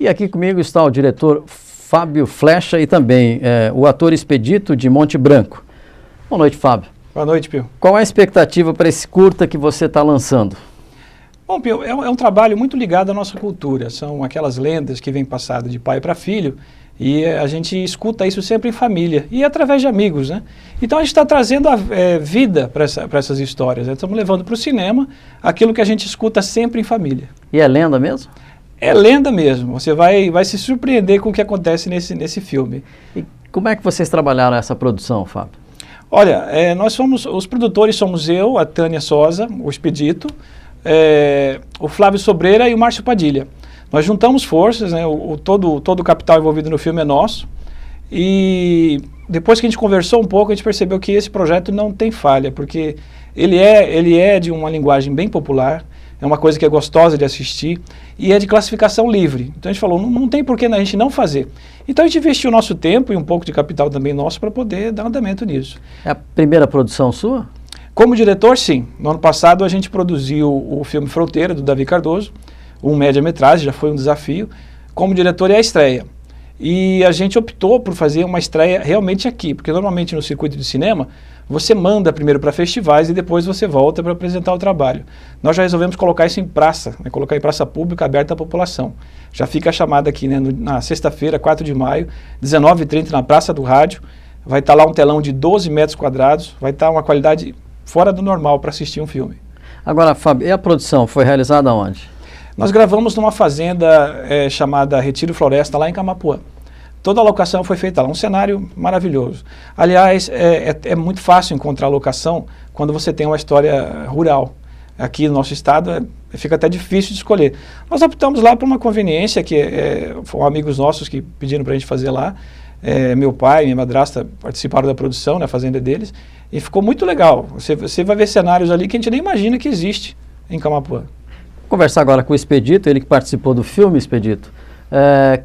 E aqui comigo está o diretor Fábio Flecha e também o ator Expedito de Monte Branco. Boa noite, Fábio. Boa noite, Pio. Qual é a expectativa para esse curta que você está lançando? Bom, Pio, é um trabalho muito ligado à nossa cultura. São aquelas lendas que vêm passado de pai para filho e a gente escuta isso sempre em família e através de amigos, né? Então a gente está trazendo a vida para essas histórias. Né? Estamos levando para o cinema aquilo que a gente escuta sempre em família. E é lenda mesmo? É lenda mesmo. Você vai se surpreender com o que acontece nesse filme. E como é que vocês trabalharam essa produção, Fábio? Olha, os produtores somos eu, a Tânia Sosa, o Expedito, o Flávio Sobreira e o Márcio Padilha. Nós juntamos forças, né, todo o capital envolvido no filme é nosso, e depois que a gente conversou um pouco, a gente percebeu que esse projeto não tem falha, porque ele é de uma linguagem bem popular, é uma coisa que é gostosa de assistir, e é de classificação livre. Então a gente falou, não tem por que a gente não fazer. Então a gente investiu o nosso tempo e um pouco de capital também nosso para poder dar andamento nisso. É a primeira produção sua? Como diretor, sim. No ano passado a gente produziu o filme Fronteira, do Davi Cardoso, um média-metragem, já foi um desafio. Como diretor é a estreia. E a gente optou por fazer uma estreia realmente aqui, porque normalmente no circuito de cinema, você manda primeiro para festivais e depois você volta para apresentar o trabalho. Nós já resolvemos colocar isso em praça, né, colocar em praça pública aberta à população. Já fica a chamada aqui, né, na sexta-feira, 4 de maio, 19h30, na Praça do Rádio. Vai estar lá um telão de 12 metros quadrados, vai estar uma qualidade fora do normal para assistir um filme. Agora, Fábio, e a produção foi realizada onde? Nós gravamos numa fazenda chamada Retiro Floresta, lá em Camapuã. Toda a locação foi feita lá, um cenário maravilhoso. Aliás, é muito fácil encontrar locação quando você tem uma história rural. Aqui no nosso estado fica até difícil de escolher. Nós optamos lá por uma conveniência, que foram amigos nossos que pediram para a gente fazer lá. Meu pai e minha madrasta participaram da produção, na fazenda deles, e ficou muito legal. Você vai ver cenários ali que a gente nem imagina que existe em Camapuã. Vou conversar agora com o Expedito, ele que participou do filme, Expedito.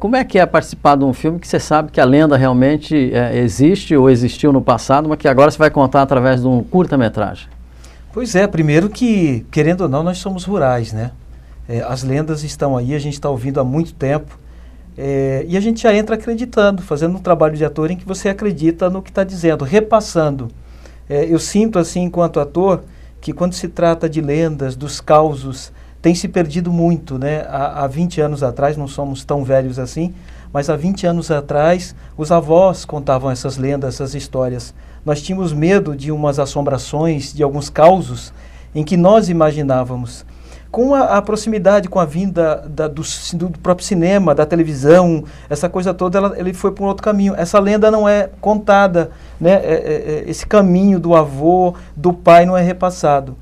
Como é que é participar de um filme que você sabe que a lenda realmente existe ou existiu no passado, mas que agora você vai contar através de um curta-metragem? Pois é, primeiro que, querendo ou não, nós somos rurais, né? As lendas estão aí, a gente está ouvindo há muito tempo, e a gente já entra acreditando, fazendo um trabalho de ator em que você acredita no que está dizendo, repassando. Eu sinto, assim, enquanto ator, que quando se trata de lendas, dos causos, tem se perdido muito, né? Há 20 anos atrás, não somos tão velhos assim, mas há 20 anos atrás, os avós contavam essas lendas, essas histórias. Nós tínhamos medo de umas assombrações, de alguns causos em que nós imaginávamos. Com a proximidade, com a vinda do próprio cinema, da televisão, essa coisa toda, ele foi para um outro caminho. Essa lenda não é contada, né? Esse caminho do avô, do pai não é repassado.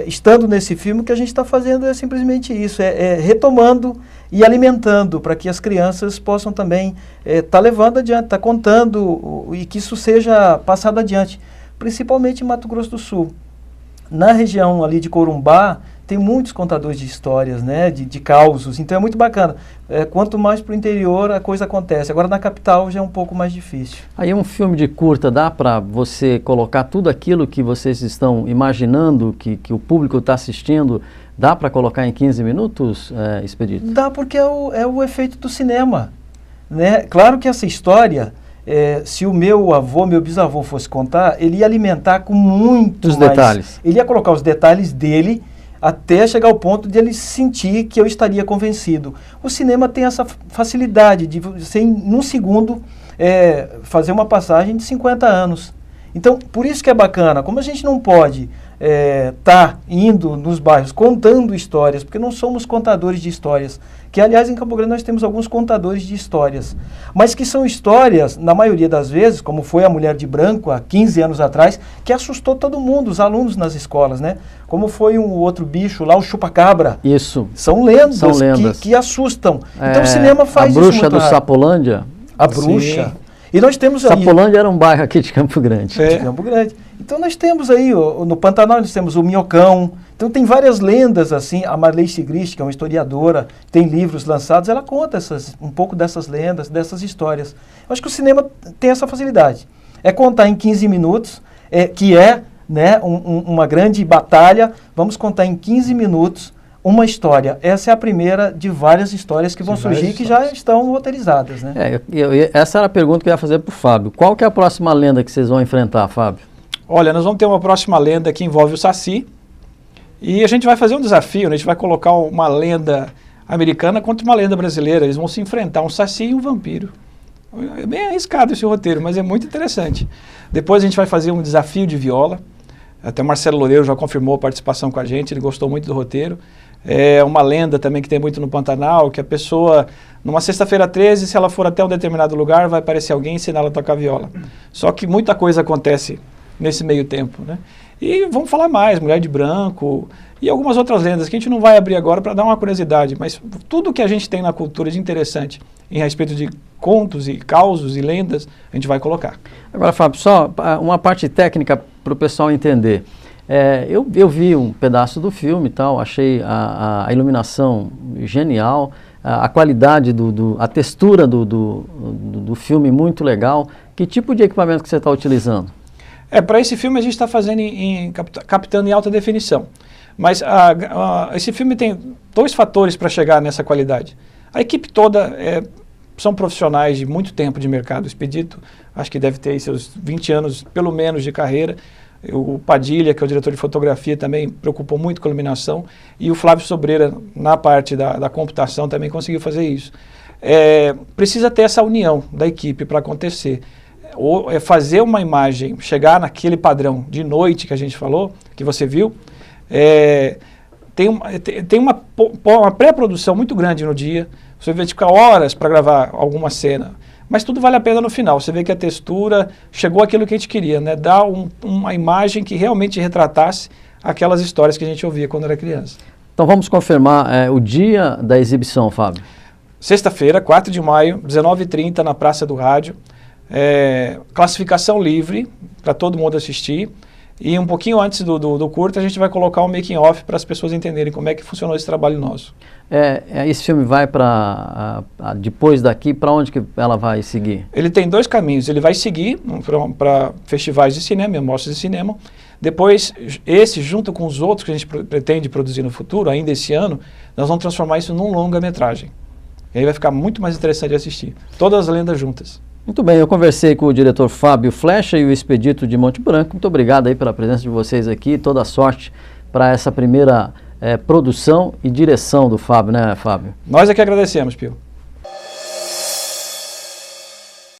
Estando nesse filme, o que a gente está fazendo é simplesmente isso, retomando e alimentando para que as crianças possam também estar levando adiante, estar contando e que isso seja passado adiante, principalmente em Mato Grosso do Sul. Na região ali de Corumbá, tem muitos contadores de histórias, né, de causos, então é muito bacana. Quanto mais para o interior a coisa acontece, agora na capital já é um pouco mais difícil. Aí um filme de curta, dá para você colocar tudo aquilo que vocês estão imaginando, que o público está assistindo, dá para colocar em 15 minutos, Expedito? Dá, porque é o efeito do cinema, né? Claro que essa história, se o meu avô, meu bisavô fosse contar, ele ia alimentar com muitos detalhes. Ele ia colocar os detalhes dele, até chegar ao ponto de ele sentir que eu estaria convencido. O cinema tem essa facilidade de você, num segundo, fazer uma passagem de 50 anos. Então, por isso que é bacana. Como a gente não pode estar indo nos bairros contando histórias, porque não somos contadores de histórias, que, aliás, em Campo Grande nós temos alguns contadores de histórias, mas que são histórias, na maioria das vezes, como foi a Mulher de Branco, há 15 anos atrás, que assustou todo mundo, os alunos nas escolas, né? Como foi um outro bicho lá, o chupa-cabra. Isso. São lendas, que assustam. Então o cinema faz isso muito. A bruxa do rápido. Sapolândia? A bruxa. Sim. E nós temos aí... Sapolândia era um bairro aqui de Campo Grande. De Campo Grande. Então nós temos aí, no Pantanal nós temos o Minhocão. Então tem várias lendas assim. A Marley Sigrist, que é uma historiadora, tem livros lançados, ela conta um pouco dessas lendas, dessas histórias. Eu acho que o cinema tem essa facilidade. É contar em 15 minutos, que é, né, uma grande batalha. Vamos contar em 15 minutos uma história. Essa é a primeira de várias histórias que vão surgir, que já estão roteirizadas, né? Essa era a pergunta que eu ia fazer para o Fábio. Qual que é a próxima lenda que vocês vão enfrentar, Fábio? Olha, nós vamos ter uma próxima lenda que envolve o Saci, e a gente vai fazer um desafio, né? A gente vai colocar uma lenda americana contra uma lenda brasileira. Eles vão se enfrentar, um Saci e um vampiro. É bem arriscado esse roteiro, mas é muito interessante. Depois a gente vai fazer um desafio de viola. Até o Marcelo Loureiro já confirmou a participação com a gente, ele gostou muito do roteiro. É uma lenda também que tem muito no Pantanal, que a pessoa, numa sexta-feira 13, se ela for até um determinado lugar, vai aparecer alguém ensinar ela a tocar viola. Só que muita coisa acontece nesse meio tempo, né? E vamos falar mais, Mulher de Branco e algumas outras lendas que a gente não vai abrir agora para dar uma curiosidade, mas tudo que a gente tem na cultura de interessante em respeito de contos e causos e lendas, a gente vai colocar. Agora, Fábio, só uma parte técnica para o pessoal entender. Eu vi um pedaço do filme e tal, achei a iluminação genial, a qualidade, a textura do filme muito legal. Que tipo de equipamento que você está utilizando? Para esse filme a gente está fazendo captando em alta definição. Mas esse filme tem dois fatores para chegar nessa qualidade. A equipe toda são profissionais de muito tempo de mercado. O Expedito, acho que deve ter aí seus 20 anos, pelo menos, de carreira. O Padilha, que é o diretor de fotografia, também preocupou muito com a iluminação. E o Flávio Sobreira, na parte da computação, também conseguiu fazer isso. Precisa ter essa união da equipe para acontecer. Fazer uma imagem, chegar naquele padrão de noite que a gente falou, que você viu, tem uma pré-produção muito grande no dia. Você vai ficar horas para gravar alguma cena, mas tudo vale a pena no final. Você vê que a textura chegou àquilo que a gente queria, né? Dar uma imagem que realmente retratasse aquelas histórias que a gente ouvia quando era criança. Então vamos confirmar o dia da exibição, Fábio. Sexta-feira, 4 de maio, 19h30, na Praça do Rádio. Classificação livre para todo mundo assistir. E um pouquinho antes do curta a gente vai colocar um making off para as pessoas entenderem como é que funcionou esse trabalho nosso. Esse filme vai depois daqui, para onde que ela vai seguir? Ele tem dois caminhos. Ele vai seguir para festivais de cinema, mostras de cinema. Depois, esse, junto com os outros que a gente pretende produzir no futuro, ainda esse ano, nós vamos transformar isso num longa-metragem. E aí vai ficar muito mais interessante de assistir. Todas as lendas juntas. Muito bem, eu conversei com o diretor Fábio Flecha e o Expedito de Monte Branco. Muito obrigado aí pela presença de vocês aqui, toda a sorte para essa primeira produção e direção do Fábio, né, Fábio? Nós é que agradecemos, Pio.